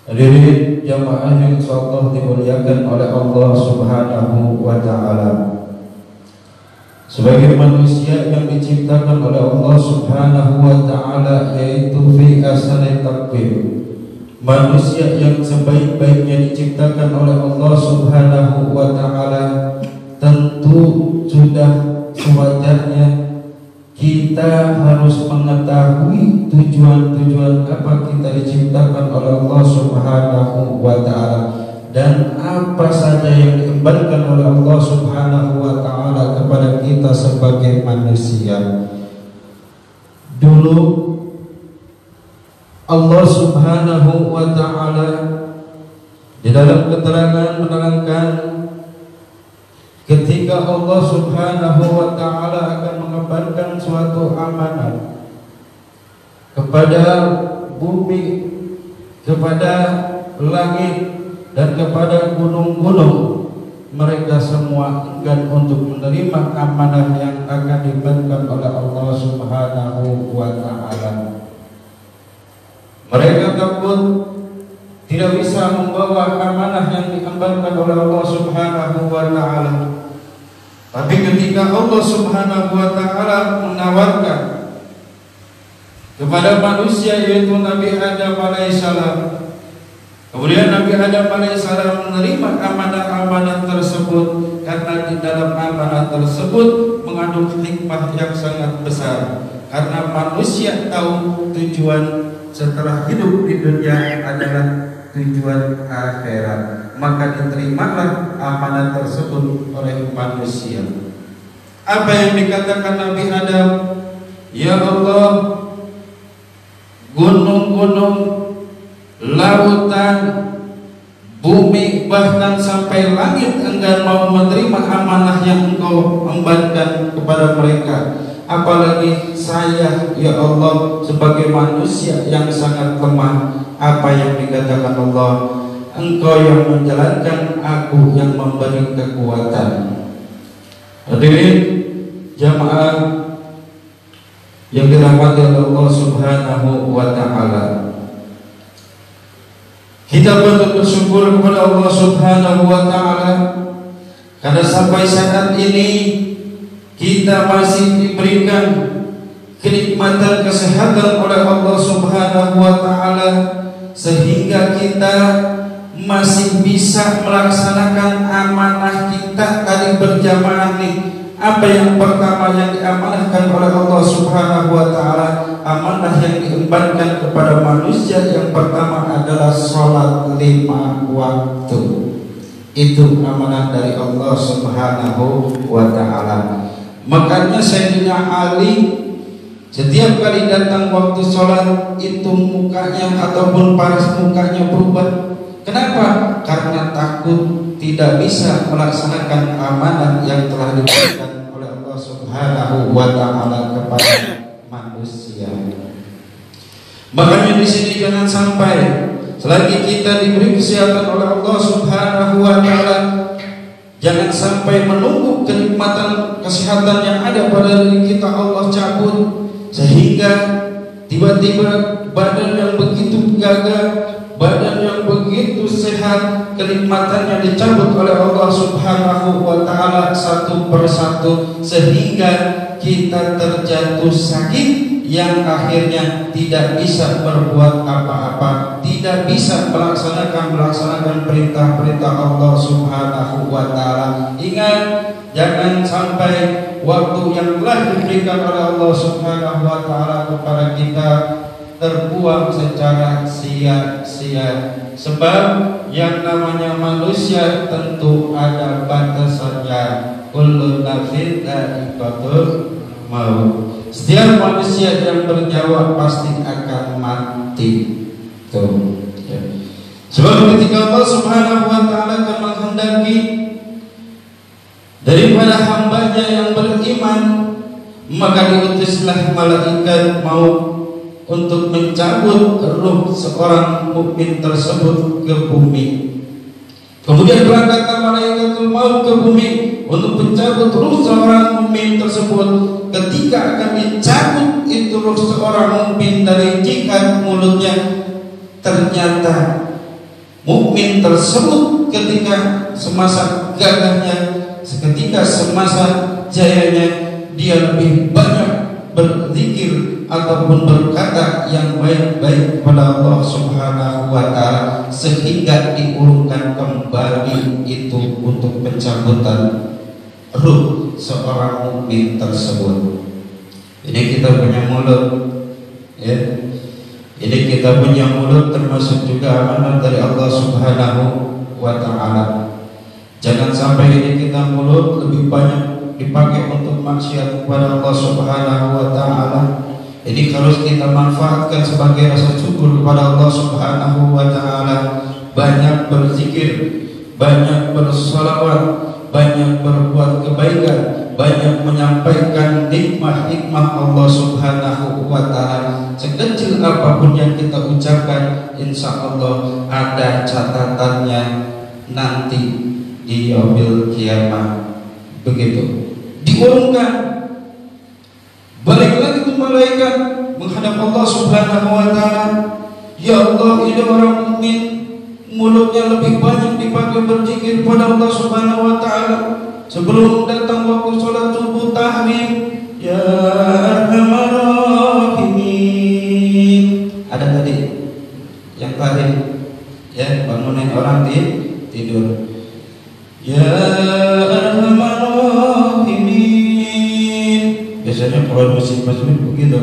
Hadirin jamaah yang insyaallah dimuliakan oleh Allah Subhanahu wa taala. Sebagai manusia yang diciptakan oleh Allah Subhanahu wa taala, yaitu fi ahsani taqwim, manusia yang sebaik-baiknya diciptakan oleh Allah Subhanahu wa taala, tentu sudah sewajarnya kita harus mengetahui tujuan-tujuan apa kita diciptakan oleh Allah Subhanahu wa ta'ala, dan apa saja yang diembankan oleh Allah Subhanahu wa ta'ala kepada kita sebagai manusia. Dulu Allah Subhanahu wa ta'ala di dalam keterangan menerangkan ketika Allah Subhanahu wa ta'ala akan mengembankan suatu amanat kepada bumi, kepada langit, dan kepada gunung-gunung, mereka semua enggan untuk menerima amanah yang akan diberikan oleh Allah Subhanahu wa ta'ala. Mereka takut tidak bisa membawa amanah yang diembankan oleh Allah Subhanahu wa ta'ala. Tapi ketika Allah Subhanahu wa ta'ala menawarkan kepada manusia, yaitu Nabi Adam alaihissalam, kemudian Nabi Adam alaihissalam menerima amanah-amanah tersebut, karena di dalam amanah tersebut mengandung hikmah yang sangat besar. Karena manusia tahu tujuan setelah hidup di dunia adalah tujuan akhirat, maka diterimalah amanah tersebut oleh manusia. Apa yang dikatakan Nabi Adam? Ya Allah, gunung-gunung, lautan, bumi, bahkan sampai langit enggan mau menerima amanah yang Engkau embankan kepada mereka. Apalagi saya, ya Allah, sebagai manusia yang sangat lemah. Apa yang dikatakan Allah? Engkau yang menjalankan, aku yang memberi kekuatan. Hadirin jamaah yang dirahmati oleh Allah Subhanahu wa ta'ala, kita patut bersyukur kepada Allah Subhanahu wa ta'ala karena sampai saat ini kita masih diberikan kenikmatan kesehatan oleh Allah Subhanahu wa ta'ala, sehingga kita masih bisa melaksanakan amanah kita tadi berjamaah nih. Apa yang pertama yang diamanahkan oleh Allah Subhanahu wa ta'ala, amanah yang diembankan kepada manusia, yang pertama adalah sholat 5 waktu. Itu amanah dari Allah Subhanahu wa ta'ala. Makanya Sayyidina Ali setiap kali datang waktu sholat itu mukanya ataupun paras mukanya berubah. Kenapa? Karena takut tidak bisa melaksanakan amanah yang telah diberikan oleh Allah Subhanahu wa ta'ala kepada manusia. Makanya di sini jangan sampai selagi kita diberi kesehatan oleh Allah Subhanahu wa ta'ala, jangan sampai menunggu kenikmatan kesehatan yang ada pada diri kita Allah cabut, sehingga tiba-tiba badan yang begitu gagah, badan yang begitu sehat, kenikmatannya dicabut oleh Allah Subhanahu wa ta'ala satu persatu, sehingga kita terjatuh sakit yang akhirnya tidak bisa berbuat apa-apa, tidak bisa melaksanakan perintah-perintah Allah Subhanahu wa ta'ala. Ingat, jangan sampai waktu yang telah diberikan oleh Allah Subhanahu wa ta'ala kepada kita terbuang secara sia-sia. Sebab yang namanya manusia tentu ada batasannya. Kullu nafsin dha'iqatul maut. Setiap manusia yang bernyawa pasti akan mati. Tuh. Sebab ketika Allah Subhanahu wa ta'ala akan menghendaki daripada hambanya yang beriman, maka diutuslah malaikat maut untuk mencabut ruh seorang mukmin tersebut ke bumi. Kemudian berangkatlah malaikatul maut ke bumi untuk mencabut ruh seorang mukmin tersebut. Ketika akan dicabut itu ruh seorang mukmin dari jikat mulutnya, ternyata mukmin tersebut ketika semasa gagahnya, seketika semasa jayanya, dia lebih banyak berzikir ataupun berkata yang baik-baik kepada Allah Subhanahu wa taala, sehingga diurungkan kembali itu untuk pencabutan ruh seorang mukmin tersebut. Ini kita punya mulut, ya. Ini kita punya mulut termasuk juga amanah dari Allah Subhanahu wa taala. Jangan sampai ini kita mulut lebih banyak dipakai untuk maksiat kepada Allah Subhanahu wa taala. Ini harus kita manfaatkan sebagai rasa syukur kepada Allah Subhanahu wa taala. Banyak berzikir, banyak bersalawat, banyak berbuat kebaikan, banyak menyampaikan nikmat-nikmat Allah Subhanahu wa taala. Sekecil apapun yang kita ucapkan, insya Allah ada catatannya nanti di yaumil kiamat. Begitu diurungkan. Balik lagi ke malaikat menghadap Allah Subhanahu wa taala. Ya Allah, ini orang mukmin mulutnya lebih banyak dipakai berzikir pada Allah Subhanahu wa taala. Sebelum datang waktu sholat subuh tahrim, ya arhamar rahimin. Ada tadi yang tahrim, ya, bangunin orang tidur. Ya arhamar rahimin. Biasanya kalau musim masjid begitu,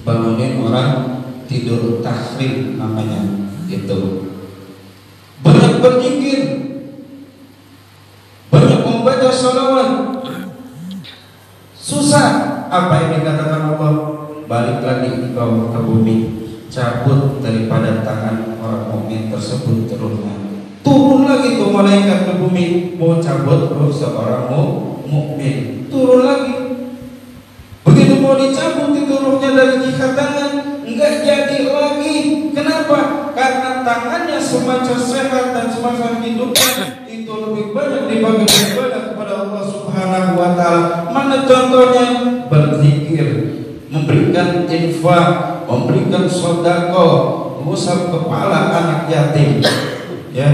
bangunin orang tidur, tahrim namanya itu. Banyak berzikir, banyak membaca salawat. Susah apa yang dikatakan Allah? Balik lagi engkau ke bumi, cabut daripada tangan orang mukmin tersebut ruhnya. Turun lagi ke malaikat ke bumi, mau cabut ruh seorang mukmin. Turun lagi. Begitu mau dicabut itu ruhnya dari jika tangan, enggak jadi lagi. Kenapa? Karena tangannya semacam sehat dan semacam hidupnya itu lebih banyak dipakai beribadah kepada Allah Subhanahu wa taala. Mana contohnya? Berzikir, memberikan infak, memberikan sedekah, mengusap kepala anak yatim. Ya,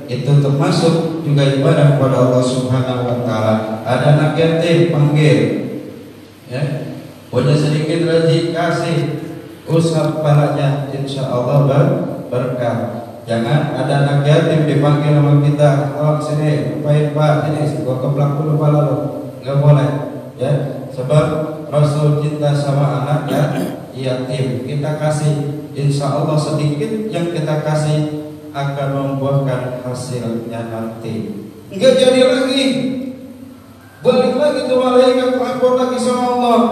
itu termasuk juga ibadah kepada Allah Subhanahu wa taala. Ada anak yatim, panggil. Ya, punya sedikit rezeki, kasih, usap kepalanya, insya Allah berkah. Jangan ada anak yatim dipanggil sama kita, oh sini, lupain pak, ini gua keplak dulu kepala lo, nggak boleh, ya. Sebab Rasul cinta sama anak yatim. Kita kasih, insya Allah sedikit yang kita kasih akan membuahkan hasilnya nanti. Enggak jadi lagi, balik lagi ke malaikat, lapor lagi sama Allah.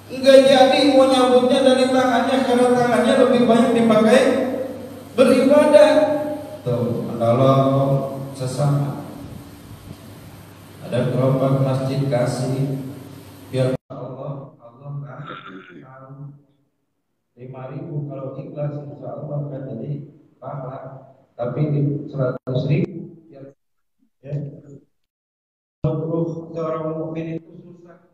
Enggak jadi, mau nyabutnya dari tangannya karena tangannya lebih banyak dipakai beribadah. Tuh, menolong sesama. Ada gerobak masjid kasih, biar Allah kan 5.000 kalau ikhlas insya Allah kan jadi pahala. Tapi di 100.000 ya. Seorang mukmin itu susah.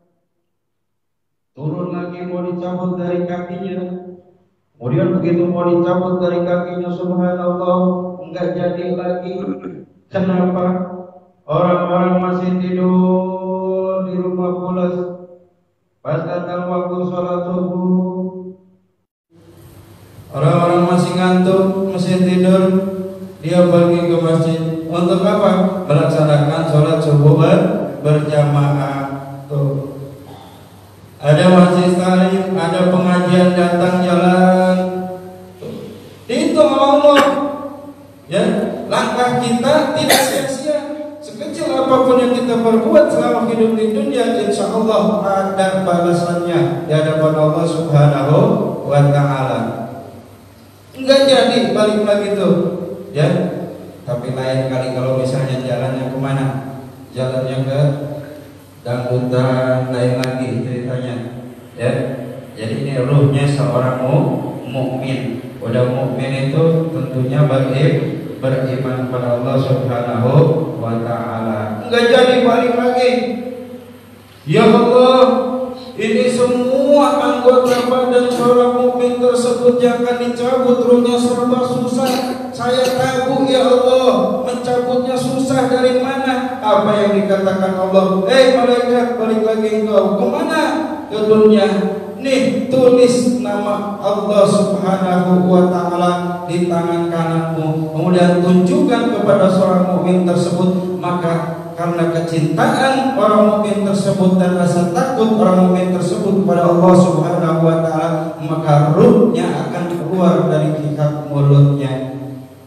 Turun lagi mau dicabut dari kakinya. Kemudian begitu mau dicabut dari kakinya, subhanallah, enggak jadi lagi. Kenapa? Orang-orang masih tidur di rumah pulas. Pas datang waktu sholat subuh, orang-orang masih ngantuk, masih tidur. Dia pergi ke masjid. Untuk apa? Melaksanakan sholat subuh berjamaah. Tuh. Ada masjid saling, ada pengajian datang jalan. Itu Allah. Ya, langkah kita tidak sia-sia. Sekecil apapun yang kita perbuat selama hidup di dunia, insya Allah ada balasannya di hadapan Allah Subhanahu wa taala. Enggak jadi balik lagi tuh, ya. Tapi lain kali kalau misalnya jalannya kemana? Jalannya ke dangdutan, lain lagi ceritanya, ya. Jadi ini ruhnya seorang mukmin. Udah mukmin itu tentunya beriman pada Allah Subhanahu wa taala. Enggak jadi balik lagi. Ya Allah, Ini semua anggota badan seorang mukmin tersebut yang akan dicabut ruhnya serba susah. Saya tahu ya Allah, mencabutnya susah dari mana? Apa yang dikatakan Allah? Malaikat, balik lagi engkau kemana? Ke dunia. Nih, tulis nama Allah Subhanahu wa Ta'ala di tangan kananmu. Kemudian tunjukkan kepada seorang mukmin tersebut. Maka karena kecintaan orang mukmin tersebut dan rasa takut orang mukmin tersebut kepada Allah Subhanahu wa Ta'ala, maka ruhnya akan keluar dari pihak mulutnya.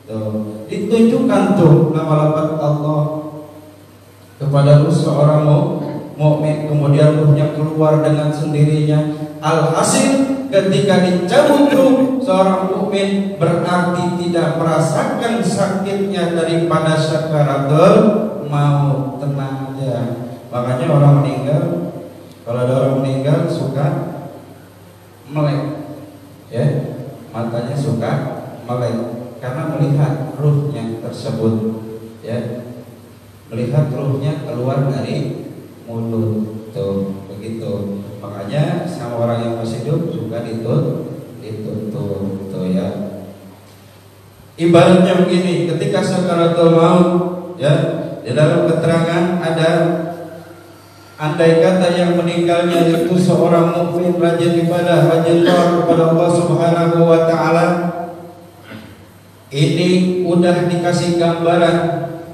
Tuh, ditunjukkan tuh nama lafaz Allah kepada seorang mukmin, kemudian ruhnya keluar dengan sendirinya. Alhasil ketika dicabut ruh seorang mukmin berarti tidak merasakan sakitnya daripada sakaratul maut, tenang aja. Makanya orang meninggal, kalau ada orang meninggal suka melek, ya, matanya suka melek karena melihat ruhnya tersebut, ya, melihat ruhnya keluar dari mulut, tuh begitu. Makanya sama orang yang masih hidup juga ditutup, tuh ya. Ibaratnya begini, ketika sakaratul maut, ya, di dalam keterangan ada, andai kata yang meninggalnya itu seorang mukmin rajin ibadah, rajin doa kepada Allah Subhanahu wa Ta'ala, ini udah dikasih gambaran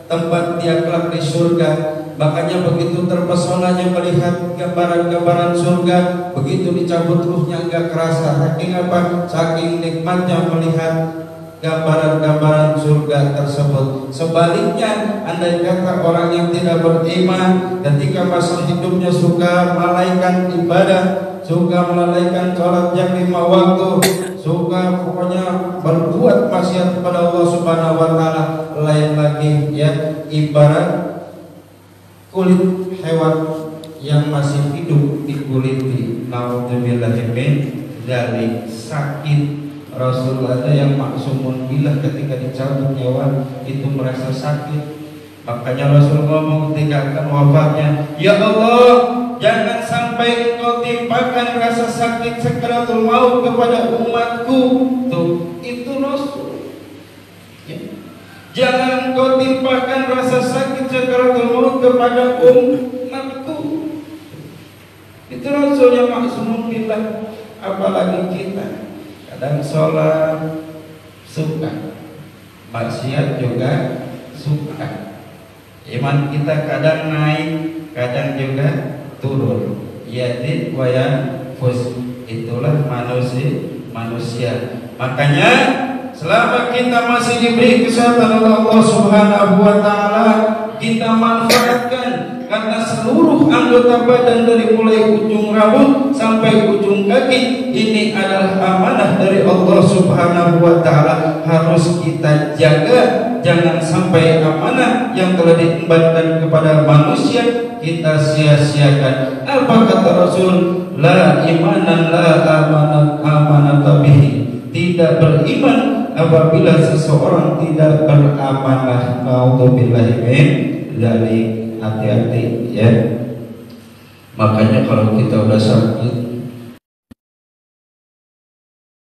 tempat dia kelak di surga. Makanya begitu terpesonanya melihat gambaran-gambaran surga, begitu dicabut ruhnya enggak kerasa. Saking apa? Saking nikmatnya melihat gambaran-gambaran surga tersebut. Sebaliknya, andai kata orang yang tidak beriman ketika masa hidupnya suka melalaikan ibadah, suka melalaikan sholat yang 5 waktu, suka pokoknya berbuat maksiat kepada Allah Subhanahu wa Ta'ala, lain lagi, ya, ibarat kulit hewan yang masih hidup dikuliti, naudzubillahi min dzalik, sakit. Rasul ada yang maksumun bilah ketika dicabut nyawa itu merasa sakit. Makanya Rasul ngomong ketika akan wafatnya, ya Allah, jangan sampai Engkau timpakan rasa sakit sakaratul maut kepada umatku. Tuh, itu Rasul, ya. Jangan Engkau timpakan rasa sakit sakaratul maut kepada umatku. Itu Rasul yang maksumun bilah. Apalagi kita kadang sholat suka, maksiat juga suka. Iman kita kadang naik, kadang juga turun. Yazid wa yanqus, itulah manusia. Makanya selama kita masih diberi kesehatan oleh Allah Subhanahu wa Ta'ala, kita manfaatkan. Karena seluruh anggota badan dari mulai ujung rambut sampai ujung kaki ini adalah amanah dari Allah Subhanahu wa Ta'ala, harus kita jaga. Jangan sampai amanah yang telah diembankan kepada manusia kita sia-siakan. Apa kata Rasul? La imanan la amanata bihi. Tidak beriman apabila seseorang tidak beramanah. Naudzubillahi min dzalik. Hati-hati, ya. Makanya kalau kita udah sakit